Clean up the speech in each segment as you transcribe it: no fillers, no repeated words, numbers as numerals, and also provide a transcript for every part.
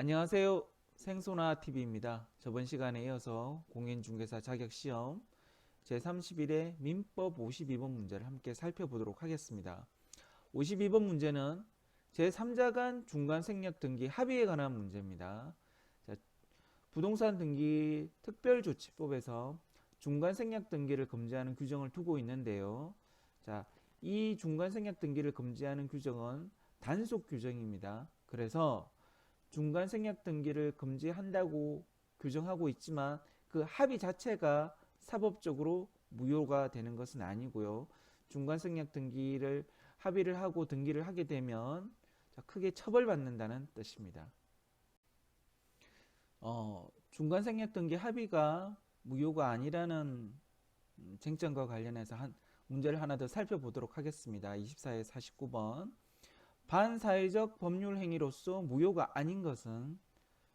안녕하세요. 생소나TV입니다. 저번 시간에 이어서 공인중개사 자격시험 제31회 민법 52번 문제를 함께 살펴보도록 하겠습니다. 52번 문제는 제3자 간 중간생략등기 합의에 관한 문제입니다. 자, 부동산 등기 특별조치법에서 중간생략등기를 금지하는 규정을 두고 있는데요. 자, 이 중간생략등기를 금지하는 규정은 단속 규정입니다. 그래서 중간 생략 등기를 금지한다고 규정하고 있지만 그 합의 자체가 사법적으로 무효가 되는 것은 아니고요. 중간 생략 등기를 합의를 하고 등기를 하게 되면 크게 처벌받는다는 뜻입니다. 중간 생략 등기 합의가 무효가 아니라는 쟁점과 관련해서 문제를 하나 더 살펴보도록 하겠습니다. 24회 49번. 반사회적 법률 행위로서 무효가 아닌 것은,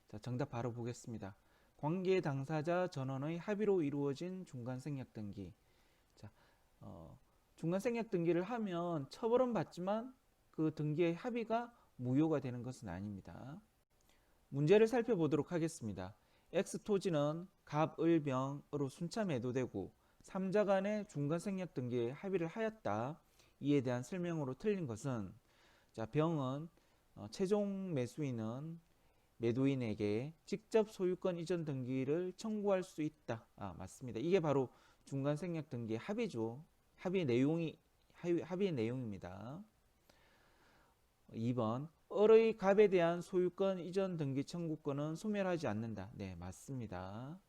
자, 정답 바로 보겠습니다. 관계 당사자 전원의 합의로 이루어진 중간생략 등기. 자, 중간생략 등기를 하면 처벌은 받지만 그 등기의 합의가 무효가 되는 것은 아닙니다. 문제를 살펴보도록 하겠습니다. X 토지는 갑, 을, 병으로 순차 매도되고 3자 간의 중간생략 등기에 합의를 하였다. 이에 대한 설명으로 틀린 것은, 자, 병은 최종 매수인은 매도인에게 직접 소유권 이전 등기를 청구할 수 있다. 맞습니다. 이게 바로 중간생략 등기의 합의죠. 합의의 내용입니다. 2번. 을의 갑에 대한 소유권 이전 등기 청구권은 소멸하지 않는다. 네, 맞습니다.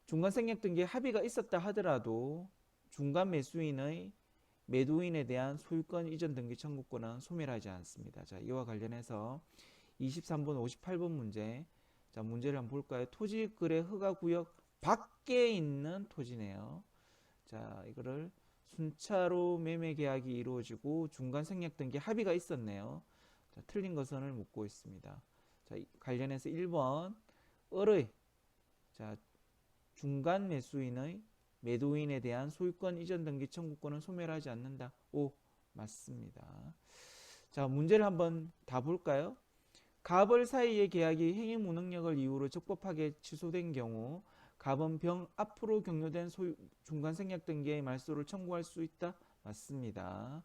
중간생략 등기에 합의가 있었다 하더라도 중간 매수인의 매도인에 대한 소유권 이전 등기 청구권은 소멸하지 않습니다. 자, 이와 관련해서 23번, 58번 문제. 자, 문제를 한번 볼까요? 토지 거래 허가 구역 밖에 있는 토지네요. 자, 이거를 순차로 매매 계약이 이루어지고 중간 생략 등기 합의가 있었네요. 자, 틀린 것을 묻고 있습니다. 자, 관련해서 1번 을의, 자, 중간 매수인의 매도인에 대한 소유권 이전 등기 청구권은 소멸하지 않는다. 오, 맞습니다. 자, 문제를 한번 다 볼까요? 갑을 사이의 계약이 행위 무능력을 이유로 적법하게 취소된 경우 갑은 병 앞으로 경료된 중간 생략 등기의 말소를 청구할 수 있다. 맞습니다.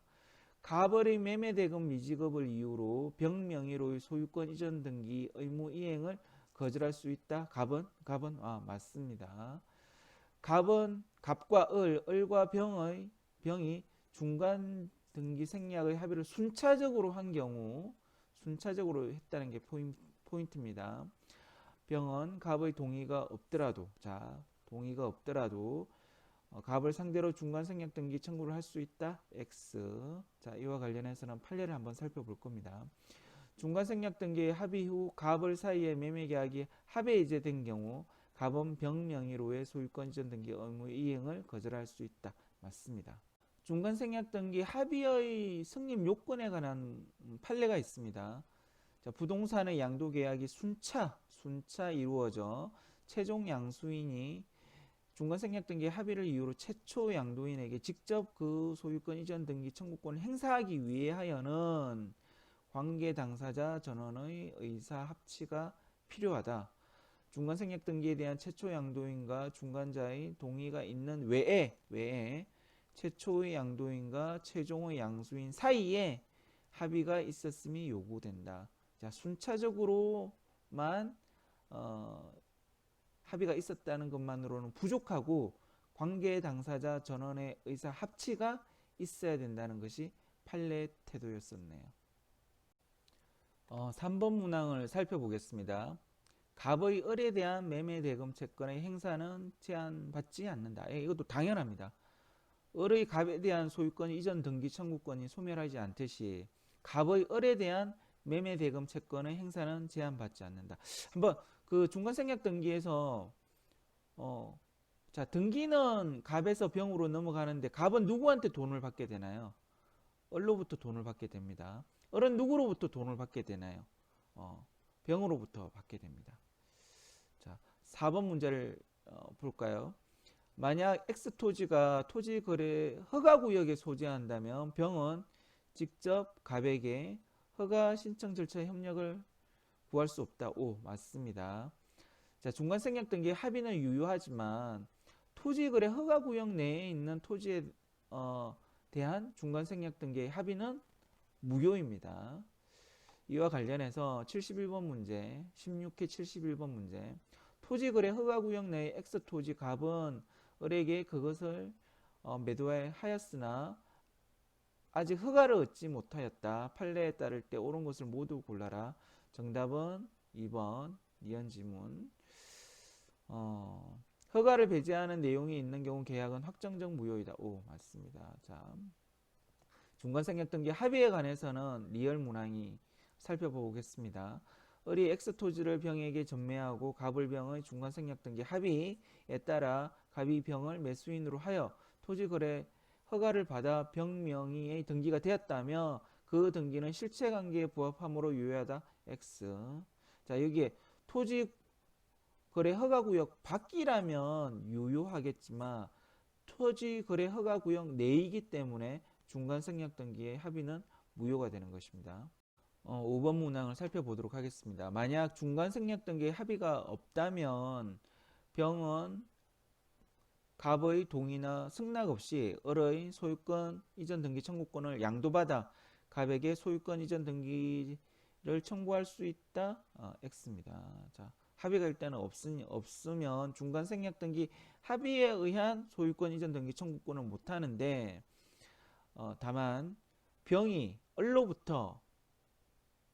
갑의 매매 대금 미지급을 이유로 병 명의로의 소유권 이전 등기 의무 이행을 거절할 수 있다. 갑은 맞습니다. 갑과 을과 병이 중간 등기 생략의 합의를 순차적으로 한 경우, 순차적으로 했다는 게 포인트입니다. 병은 갑의 동의가 없더라도, 갑을 상대로 중간 생략 등기 청구를 할 수 있다. X. 자, 이와 관련해서는 판례를 한번 살펴볼 겁니다. 중간 생략 등기의 합의 후 갑을 사이의 매매 계약이 합의에 이제된 경우 갑은 병 명의로의 소유권 이전 등기 의무 이행을 거절할 수 있다. 맞습니다. 중간 생략 등기 합의의 승립 요건에 관한 판례가 있습니다. 자, 부동산의 양도 계약이 순차 이루어져 최종 양수인이 중간 생략 등기 합의를 이유로 최초 양도인에게 직접 그 소유권 이전 등기 청구권을 행사하기 위하여는 관계 당사자 전원의 의사 합치가 필요하다. 중간 생략 등기에 대한 최초 양도인과 중간자의 동의가 있는 외에 최초의 양도인과 최종의 양수인 사이에 합의가 있었음이 요구된다. 자, 순차적으로만 합의가 있었다는 것만으로는 부족하고 관계 당사자 전원의 의사 합치가 있어야 된다는 것이 판례 태도였었네요. 3번 문항을 살펴보겠습니다. 갑의 을에 대한 매매 대금 채권의 행사는 제한받지 않는다. 이것도 당연합니다. 을의 갑에 대한 소유권 이전 등기 청구권이 소멸하지 않듯이 갑의 을에 대한 매매 대금 채권의 행사는 제한받지 않는다. 한번 그 중간 생략 등기에서 자, 등기는 갑에서 병으로 넘어가는데 갑은 누구한테 돈을 받게 되나요? 을로부터 돈을 받게 됩니다. 을은 누구로부터 돈을 받게 되나요? 병으로부터 받게 됩니다. 자, 4번 문제를 볼까요? 만약 X토지가 토지거래 허가구역에 소재한다면 병은 직접 갑에게 허가 신청 절차의 협력을 구할 수 없다. 오, 맞습니다. 자, 중간생략 등기 합의는 유효하지만 토지거래 허가구역 내에 있는 토지에 대한 중간생략 등기의 합의는 무효입니다. 이와 관련해서 71번 문제, 16회 71번 문제, 토지거래 허가구역 내의 X토지 갑은 을에게 그것을 매도하였으나 아직 허가를 얻지 못하였다. 판례에 따를 때 옳은 것을 모두 골라라. 정답은 2번 니은지문. 허가를 배제하는 내용이 있는 경우 계약은 확정적 무효이다. 오, 맞습니다. 자, 중간생략 등기 합의에 관해서는 리얼 문항이 살펴보겠습니다. 을이 X토지를 병에게 전매하고 갑을 병의 중간생략 등기 합의에 따라 갑이 병을 매수인으로 하여 토지거래 허가를 받아 병 명의의 등기가 되었다며 그 등기는 실체관계에 부합함으로 유효하다. X. 자, 여기에 토지거래 허가구역 밖이라면 유효하겠지만 토지거래 허가구역 내이기 때문에 중간생략 등기의 합의는 무효가 되는 것입니다. 5번 문항을 살펴보도록 하겠습니다. 만약 중간생략 등기의 합의가 없다면 병은 갑의 동의나 승낙 없이 을의 소유권 이전 등기 청구권을 양도받아 갑에게 소유권 이전 등기를 청구할 수 있다. X입니다. 자, 합의가 일단은 없으면 중간생략 등기 합의에 의한 소유권 이전 등기 청구권은 못하는데 다만 병이 을로부터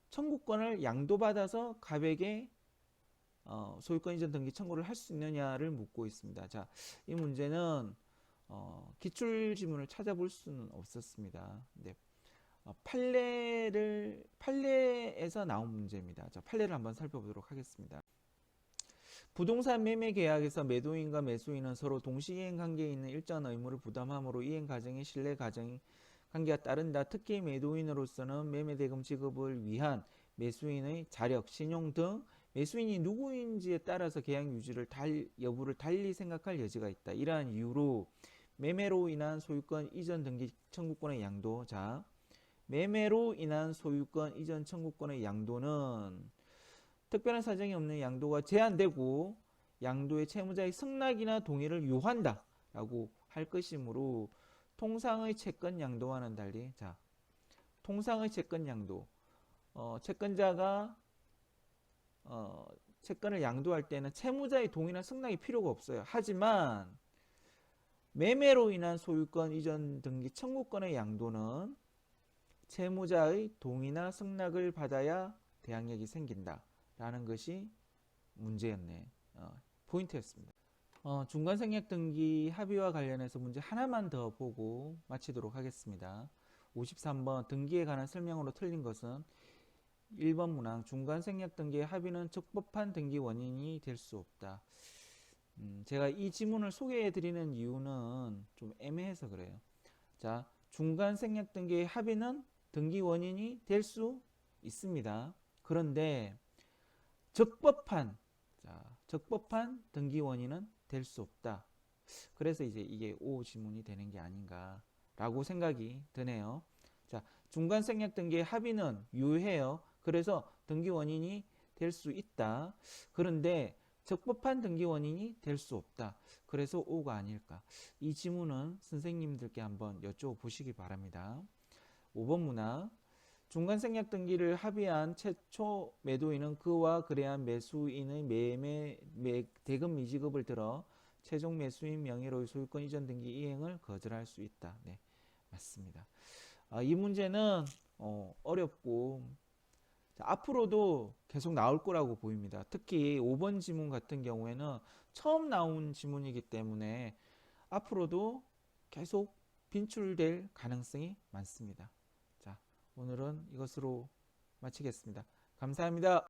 청구권을 양도받아서 갑에게 소유권 이전 등기 청구를 할 수 있느냐를 묻고 있습니다. 자, 이 문제는 기출 지문을 찾아볼 수는 없었습니다. 네. 판례에서 나온 문제입니다. 자, 판례를 한번 살펴보도록 하겠습니다. 부동산 매매 계약에서 매도인과 매수인은 서로 동시이행 관계에 있는 일정한 의무를 부담하므로 이행 과정에 신뢰 관계가 따른다. 특히 매도인으로서는 매매대금 지급을 위한 매수인의 자력, 신용 등 매수인이 누구인지에 따라서 계약 유지를 여부를 달리 생각할 여지가 있다. 이러한 이유로 매매로 인한 소유권 이전 등기 청구권의 양도. 자, 매매로 인한 소유권 이전 청구권의 양도는 특별한 사정이 없는 양도가 제한되고 양도의 채무자의 승낙이나 동의를 요한다 라고 할 것이므로 통상의 채권 양도와는 달리, 자, 통상의 채권 양도, 채권자가 채권을 양도할 때는 채무자의 동의나 승낙이 필요가 없어요. 하지만 매매로 인한 소유권 이전 등기 청구권의 양도는 채무자의 동의나 승낙을 받아야 대항력이 생긴다 라는 것이 문제였네. 포인트였습니다. 중간생략 등기 합의와 관련해서 문제 하나만 더 보고 마치도록 하겠습니다. 53번 등기에 관한 설명으로 틀린 것은 1번 문항 중간생략 등기의 합의는 적법한 등기 원인이 될 수 없다. 제가 이 지문을 소개해 드리는 이유는 좀 애매해서 그래요. 자, 중간생략 등기의 합의는 등기 원인이 될 수 있습니다. 그런데 적법한 등기 원인은 될 수 없다. 그래서 이제 이게 O 지문이 되는 게 아닌가라고 생각이 드네요. 자, 중간생략 등기의 합의는 유효해요. 그래서 등기 원인이 될 수 있다. 그런데 적법한 등기 원인이 될 수 없다. 그래서 O가 아닐까. 이 지문은 선생님들께 한번 여쭤보시기 바랍니다. 5번 문항 중간생략 등기를 합의한 최초 매도인은 그와 거래한 매수인의 대금 미지급을 들어 최종 매수인 명의로의 소유권 이전 등기 이행을 거절할 수 있다. 네, 맞습니다. 이 문제는 어렵고 앞으로도 계속 나올 거라고 보입니다. 특히 5번 지문 같은 경우에는 처음 나온 지문이기 때문에 앞으로도 계속 빈출될 가능성이 많습니다. 자, 오늘은 이것으로 마치겠습니다. 감사합니다.